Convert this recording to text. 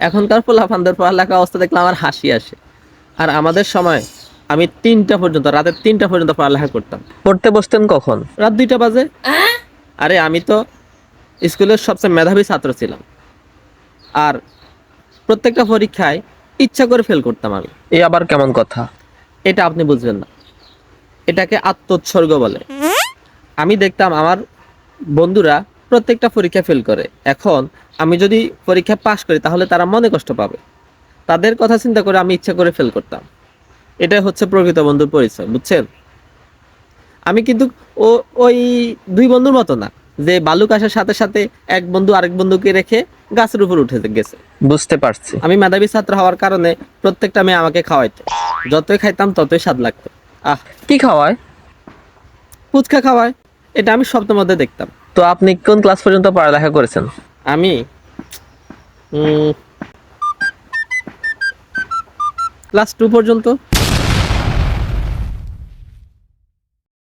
এখনকার পোলাপানদের পড়ালেখা অবস্থা দেখলে আমার হাসি আসে। আর আমাদের সময় আমি 3টা পর্যন্ত, রাতের 3টা পর্যন্ত পড়ালেখা করতাম। পড়তে বসতেন কখন? রাত 2টা বাজে। আরে আমি তো স্কুলের সবচেয়ে মেধাবী ছাত্র ছিলাম। আর প্রত্যেকটা পরীক্ষায় ইচ্ছা করে ফেল করতাম আমি। এ আবার কেমন কথা? এটা আপনি বুঝবেন না, এটাকে আত্মোৎসর্গ বলে। আমি দেখতাম আমার বন্ধুরা প্রত্যেকটা পরীক্ষা ফেল করে, এখন আমি যদি পরীক্ষা পাশ করি তাহলে তারা মনে কষ্ট পাবে। তাদের কথা চিন্তা করে আমি ইচ্ছা করে ফেল করতাম। এটাই হচ্ছে প্রকৃত বন্ধুর পরিচয়, বুঝছেন? আমি কিন্তু ও ওই 2 বন্ধুর মতো না, যে বালুক আসার সাথে সাথে এক বন্ধু আরেক বন্ধুকে রেখে গাছের উপর উঠে গেছে। বুঝতে পারছি। আমি মেধাবী ছাত্র হওয়ার কারণে প্রত্যেকটা মেয়ে আমাকে খাওয়াইতো। যতই খাইতাম ততই স্বাদ লাগতো। আহ, কি খাওয়ায়? ফুচকা খাওয়ায়, এটা আমি স্বপ্নের মধ্যে দেখতাম। তো আপনি কোন ক্লাস পর্যন্ত পড়ালেখা করেছেন? আমি ক্লাস 2 পর্যন্ত।